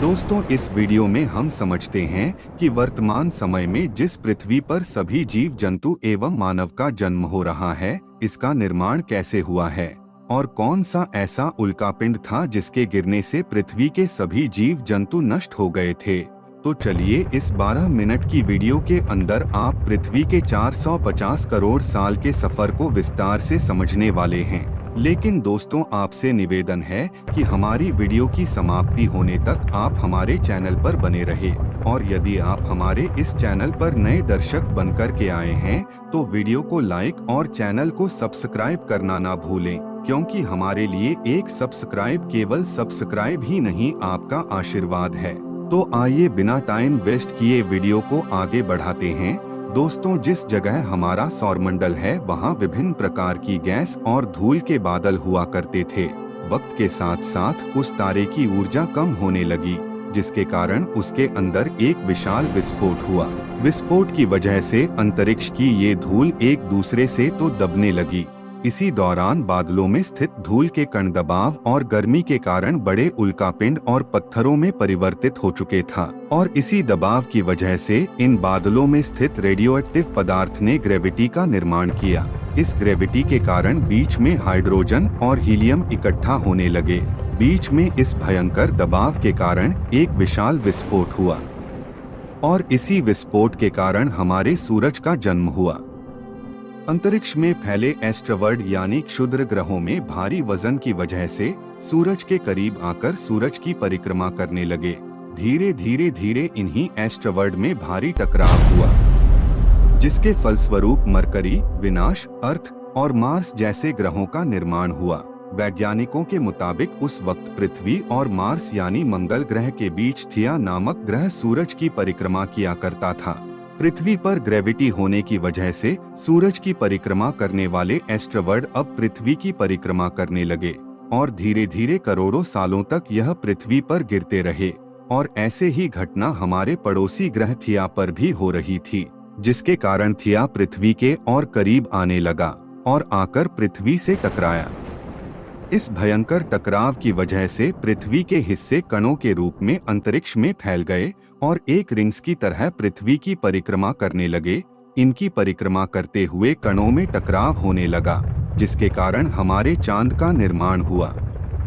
दोस्तों, इस वीडियो में हम समझते हैं कि वर्तमान समय में जिस पृथ्वी पर सभी जीव जंतु एवं मानव का जन्म हो रहा है, इसका निर्माण कैसे हुआ है और कौन सा ऐसा उल्कापिंड था जिसके गिरने से पृथ्वी के सभी जीव जंतु नष्ट हो गए थे। तो चलिए इस 12 मिनट की वीडियो के अंदर आप पृथ्वी के 450 करोड़ साल के सफर को विस्तार से समझने वाले हैं। लेकिन दोस्तों, आपसे निवेदन है कि हमारी वीडियो की समाप्ति होने तक आप हमारे चैनल पर बने रहे, और यदि आप हमारे इस चैनल पर नए दर्शक बनकर के आए हैं तो वीडियो को लाइक और चैनल को सब्सक्राइब करना ना भूलें, क्योंकि हमारे लिए एक सब्सक्राइब केवल सब्सक्राइब ही नहीं, आपका आशीर्वाद है। तो आइए बिना टाइम वेस्ट किए वीडियो को आगे बढ़ाते हैं। दोस्तों, जिस जगह हमारा सौरमंडल है वहाँ विभिन्न प्रकार की गैस और धूल के बादल हुआ करते थे। वक्त के साथ साथ उस तारे की ऊर्जा कम होने लगी, जिसके कारण उसके अंदर एक विशाल विस्फोट हुआ। विस्फोट की वजह से अंतरिक्ष की ये धूल एक दूसरे से तो दबने लगी। इसी दौरान बादलों में स्थित धूल के कण दबाव और गर्मी के कारण बड़े उल्कापिंड और पत्थरों में परिवर्तित हो चुके था, और इसी दबाव की वजह से इन बादलों में स्थित रेडियोएक्टिव पदार्थ ने ग्रेविटी का निर्माण किया। इस ग्रेविटी के कारण बीच में हाइड्रोजन और हीलियम इकट्ठा होने लगे। बीच में इस भयंकर दबाव के कारण एक विशाल विस्फोट हुआ, और इसी विस्फोट के कारण हमारे सूरज का जन्म हुआ। अंतरिक्ष में फैले एस्ट्रोवर्ड यानी क्षुद्र ग्रहों में भारी वजन की वजह से सूरज के करीब आकर सूरज की परिक्रमा करने लगे। धीरे धीरे इन्हीं एस्ट्रोवर्ड में भारी टकराव हुआ, जिसके फलस्वरूप मरकरी, विनाश, अर्थ और मार्स जैसे ग्रहों का निर्माण हुआ। वैज्ञानिकों के मुताबिक उस वक्त पृथ्वी और मार्स यानी मंगल ग्रह के बीच थिया नामक ग्रह सूरज की परिक्रमा किया करता था। पृथ्वी पर ग्रेविटी होने की वजह से सूरज की परिक्रमा करने वाले एस्ट्रोवर्ड अब पृथ्वी की परिक्रमा करने लगे, और धीरे धीरे करोड़ों सालों तक यह पृथ्वी पर गिरते रहे। और ऐसे ही घटना हमारे पड़ोसी ग्रह थिया पर भी हो रही थी, जिसके कारण थिया पृथ्वी के और करीब आने लगा और आकर पृथ्वी से टकराया। इस भयंकर टकराव की वजह से पृथ्वी के हिस्से कणों के रूप में अंतरिक्ष में फैल गए और एक रिंग्स की तरह पृथ्वी की परिक्रमा करने लगे। इनकी परिक्रमा करते हुए कणों में टकराव होने लगा, जिसके कारण हमारे चांद का निर्माण हुआ।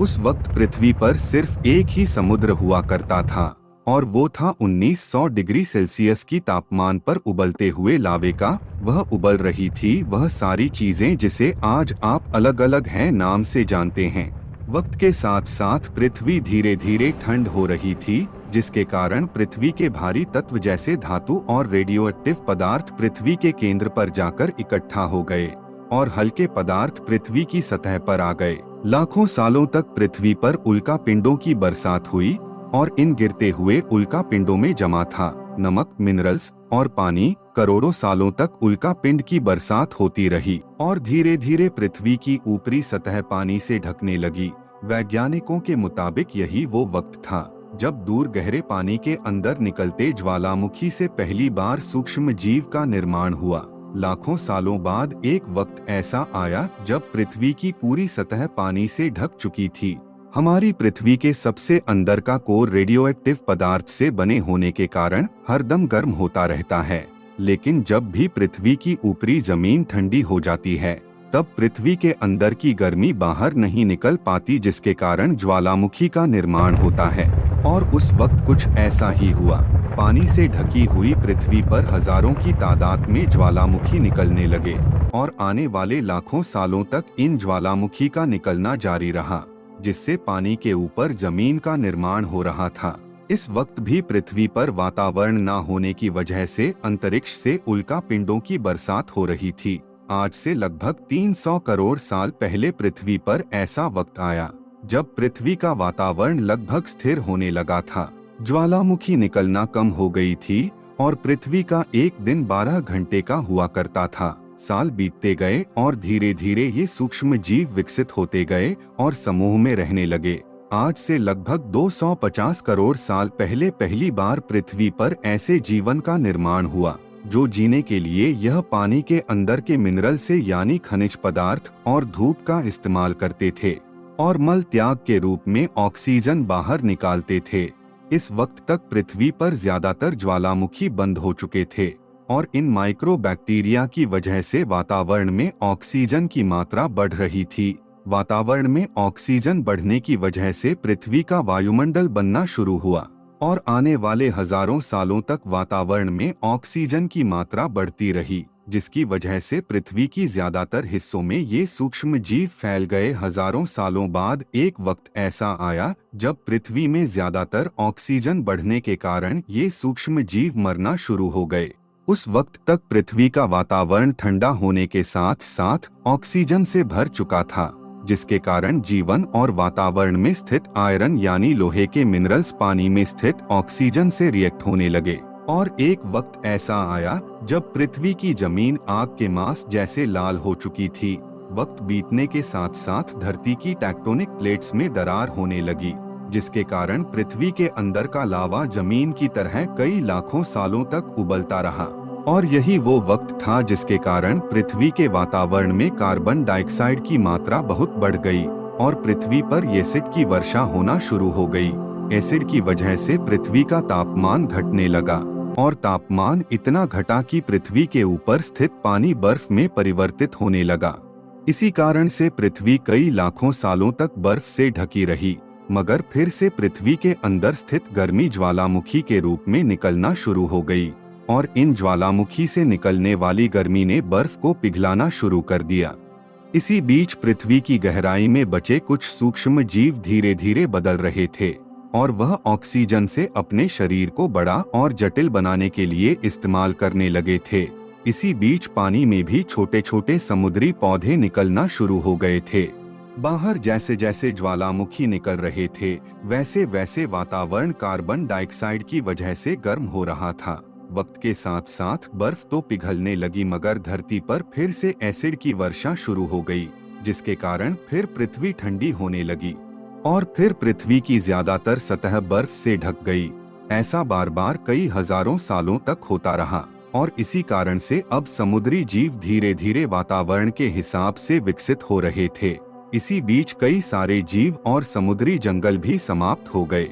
उस वक्त पृथ्वी पर सिर्फ एक ही समुद्र हुआ करता था, और वो था 1900 डिग्री सेल्सियस की तापमान पर उबलते हुए लावे का। वह उबल रही थी वह सारी चीजें जिसे आज आप अलग अलग हैं नाम से जानते हैं। वक्त के साथ साथ पृथ्वी धीरे धीरे ठंड हो रही थी, जिसके कारण पृथ्वी के भारी तत्व जैसे धातु और रेडियोएक्टिव पदार्थ पृथ्वी के केंद्र पर जाकर इकट्ठा हो गए, और हल्के पदार्थ पृथ्वी की सतह पर आ गए। लाखों सालों तक पृथ्वी पर उल्का पिंडों की बरसात हुई, और इन गिरते हुए उल्का पिंडों में जमा था नमक, मिनरल्स और पानी। करोड़ों सालों तक उल्का पिंड की बरसात होती रही, और धीरे धीरे पृथ्वी की ऊपरी सतह पानी से ढकने लगी। वैज्ञानिकों के मुताबिक यही वो वक्त था जब दूर गहरे पानी के अंदर निकलते ज्वालामुखी से पहली बार सूक्ष्म जीव का निर्माण हुआ। लाखों सालों बाद एक वक्त ऐसा आया जब पृथ्वी की पूरी सतह पानी से ढक चुकी थी। हमारी पृथ्वी के सबसे अंदर का कोर रेडियोएक्टिव पदार्थ से बने होने के कारण हरदम गर्म होता रहता है, लेकिन जब भी पृथ्वी की ऊपरी जमीन ठंडी हो जाती है तब पृथ्वी के अंदर की गर्मी बाहर नहीं निकल पाती, जिसके कारण ज्वालामुखी का निर्माण होता है। और उस वक्त कुछ ऐसा ही हुआ। पानी से ढकी हुई पृथ्वी पर हजारों की तादाद में ज्वालामुखी निकलने लगे, और आने वाले लाखों सालों तक इन ज्वालामुखी का निकलना जारी रहा, जिससे पानी के ऊपर जमीन का निर्माण हो रहा था। इस वक्त भी पृथ्वी पर वातावरण न होने की वजह से अंतरिक्ष से उल्का पिंडों की बरसात हो रही थी। आज से लगभग 300 करोड़ साल पहले पृथ्वी पर ऐसा वक्त आया जब पृथ्वी का वातावरण लगभग स्थिर होने लगा था। ज्वालामुखी निकलना कम हो गई थी, और पृथ्वी का एक दिन 12 घंटे का हुआ करता था। साल बीतते गए और धीरे धीरे ये सूक्ष्म जीव विकसित होते गए और समूह में रहने लगे। आज से लगभग 250 करोड़ साल पहले पहली बार पृथ्वी पर ऐसे जीवन का निर्माण हुआ जो जीने के लिए यह पानी के अंदर के मिनरल से यानी खनिज पदार्थ और धूप का इस्तेमाल करते थे, और मल त्याग के रूप में ऑक्सीजन बाहर निकालते थे। इस वक्त तक पृथ्वी पर ज्यादातर ज्वालामुखी बंद हो चुके थे और इन माइक्रो बैक्टीरिया की वजह से वातावरण में ऑक्सीजन की मात्रा बढ़ रही थी। वातावरण में ऑक्सीजन बढ़ने की वजह से पृथ्वी का वायुमंडल बनना शुरू हुआ और आने वाले हजारों सालों तक वातावरण में ऑक्सीजन की मात्रा बढ़ती रही, जिसकी वजह से पृथ्वी की ज्यादातर हिस्सों में ये सूक्ष्म जीव फैल गए। हजारों सालों बाद एक वक्त ऐसा आया जब पृथ्वी में ज्यादातर ऑक्सीजन बढ़ने के कारण ये सूक्ष्म जीव मरना शुरू हो गए। उस वक्त तक पृथ्वी का वातावरण ठंडा होने के साथ साथ ऑक्सीजन से भर चुका था, जिसके कारण जीवन और वातावरण में स्थित आयरन यानी लोहे के मिनरल्स पानी में स्थित ऑक्सीजन से रिएक्ट होने लगे। और एक वक्त ऐसा आया जब पृथ्वी की जमीन आग के मांस जैसे लाल हो चुकी थी। वक्त बीतने के साथ साथ धरती की टेक्टोनिक प्लेट्स में दरार होने लगी, जिसके कारण पृथ्वी के अंदर का लावा जमीन की तरह कई लाखों सालों तक उबलता रहा। और यही वो वक्त था जिसके कारण पृथ्वी के वातावरण में कार्बन डाइऑक्साइड की मात्रा बहुत बढ़ गई और पृथ्वी पर एसिड की वर्षा होना शुरू हो गई। एसिड की वजह से पृथ्वी का तापमान घटने लगा और तापमान इतना घटा कि पृथ्वी के ऊपर स्थित पानी बर्फ में परिवर्तित होने लगा। इसी कारण से पृथ्वी कई लाखों सालों तक बर्फ से ढकी रही, मगर फिर से पृथ्वी के अंदर स्थित गर्मी ज्वालामुखी के रूप में निकलना शुरू हो गई और इन ज्वालामुखी से निकलने वाली गर्मी ने बर्फ को पिघलाना शुरू कर दिया। इसी बीच पृथ्वी की गहराई में बचे कुछ सूक्ष्म जीव धीरे धीरे बदल रहे थे और वह ऑक्सीजन से अपने शरीर को बड़ा और जटिल बनाने के लिए इस्तेमाल करने लगे थे। इसी बीच पानी में भी छोटे छोटे समुद्री पौधे निकलना शुरू हो गए थे। बाहर जैसे जैसे ज्वालामुखी निकल रहे थे वैसे वैसे वातावरण कार्बन डाइऑक्साइड की वजह से गर्म हो रहा था। वक्त के साथ साथ बर्फ तो पिघलने लगी, मगर धरती पर फिर से एसिड की वर्षा शुरू हो गई, जिसके कारण फिर पृथ्वी ठंडी होने लगी और फिर पृथ्वी की ज्यादातर सतह बर्फ से ढक गई। ऐसा बार बार कई हजारों सालों तक होता रहा और इसी कारण से अब समुद्री जीव धीरे धीरे वातावरण के हिसाब से विकसित हो रहे थे। इसी बीच कई सारे जीव और समुद्री जंगल भी समाप्त हो गए।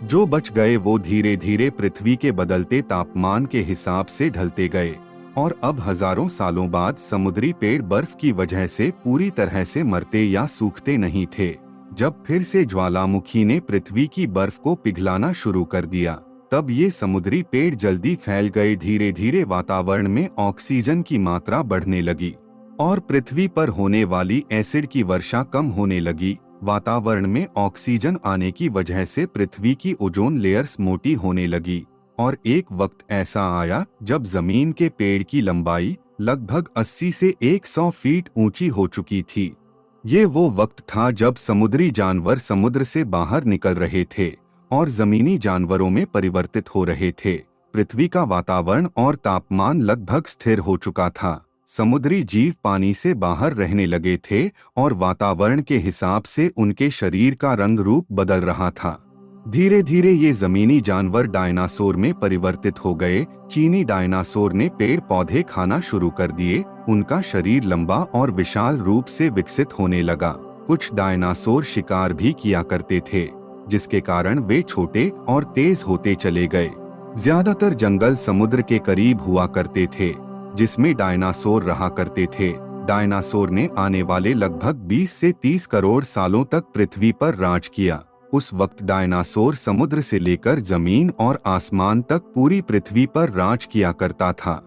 जो बच गए वो धीरे धीरे पृथ्वी के बदलते तापमान के हिसाब से ढलते गए और अब हजारों सालों बाद समुद्री पेड़ बर्फ की वजह से पूरी तरह से मरते या सूखते नहीं थे। जब फिर से ज्वालामुखी ने पृथ्वी की बर्फ को पिघलाना शुरू कर दिया, तब ये समुद्री पेड़ जल्दी फैल गए। धीरे धीरे वातावरण में ऑक्सीजन की मात्रा बढ़ने लगी और पृथ्वी पर होने वाली एसिड की वर्षा कम होने लगी। वातावरण में ऑक्सीजन आने की वजह से पृथ्वी की ओजोन लेयर्स मोटी होने लगी और एक वक्त ऐसा आया जब जमीन के पेड़ की लंबाई लगभग 80 से 100 फीट ऊंची हो चुकी थी। ये वो वक्त था जब समुद्री जानवर समुद्र से बाहर निकल रहे थे और जमीनी जानवरों में परिवर्तित हो रहे थे। पृथ्वी का वातावरण और तापमान लगभग स्थिर हो चुका था। समुद्री जीव पानी से बाहर रहने लगे थे और वातावरण के हिसाब से उनके शरीर का रंग रूप बदल रहा था। धीरे धीरे ये जमीनी जानवर डायनासोर में परिवर्तित हो गए। चीनी डायनासोर ने पेड़ पौधे खाना शुरू कर दिए। उनका शरीर लंबा और विशाल रूप से विकसित होने लगा। कुछ डायनासोर शिकार भी किया करते थे, जिसके कारण वे छोटे और तेज होते चले गए। ज्यादातर जंगल समुद्र के करीब हुआ करते थे, जिसमें डायनासोर रहा करते थे। डायनासोर ने आने वाले लगभग 20 से 30 करोड़ सालों तक पृथ्वी पर राज किया। उस वक्त डायनासोर समुद्र से लेकर जमीन और आसमान तक पूरी पृथ्वी पर राज किया करता था।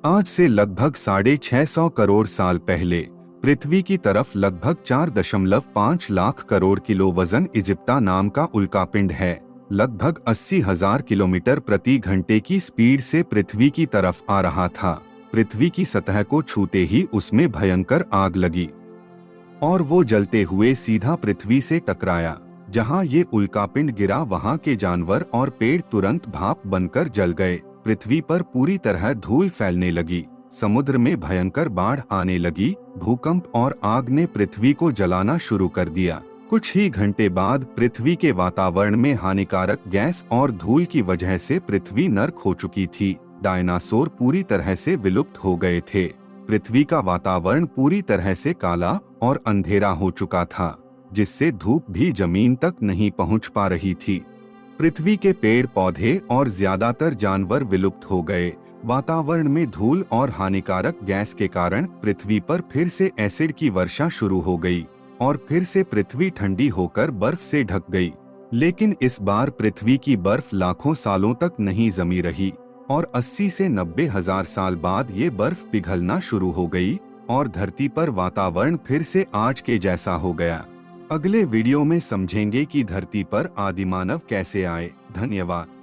आज से लगभग 650 करोड़ साल पहले पृथ्वी की तरफ लगभग 4.5 लाख करोड़ किलो वजन इजिप्टा नाम का उल्कापिंड है। लगभग 80,000 किलोमीटर प्रति घंटे की स्पीड से पृथ्वी की तरफ आ रहा था। पृथ्वी की सतह को छूते ही उसमें भयंकर आग लगी और वो जलते हुए सीधा पृथ्वी से टकराया। जहां ये उल्कापिंड गिरा वहां के जानवर और पेड़ तुरंत भाप बनकर जल गए। पृथ्वी पर पूरी तरह धूल फैलने लगी। समुद्र में भयंकर बाढ़ आने लगी। भूकंप और आग ने पृथ्वी को जलाना शुरू कर दिया। कुछ ही घंटे बाद पृथ्वी के वातावरण में हानिकारक गैस और धूल की वजह से पृथ्वी नर्क हो चुकी थी। डायनासोर पूरी तरह से विलुप्त हो गए थे। पृथ्वी का वातावरण पूरी तरह से काला और अंधेरा हो चुका था, जिससे धूप भी जमीन तक नहीं पहुंच पा रही थी। पृथ्वी के पेड़ पौधे और ज्यादातर जानवर विलुप्त हो गए। वातावरण में धूल और हानिकारक गैस के कारण पृथ्वी पर फिर से एसिड की वर्षा शुरू हो गई और फिर से पृथ्वी ठंडी होकर बर्फ से ढक गई। लेकिन इस बार पृथ्वी की बर्फ लाखों सालों तक नहीं जमी रही और 80 से 90 हजार साल बाद ये बर्फ पिघलना शुरू हो गई और धरती पर वातावरण फिर से आज के जैसा हो गया। अगले वीडियो में समझेंगे कि धरती पर आदिमानव कैसे आए। धन्यवाद।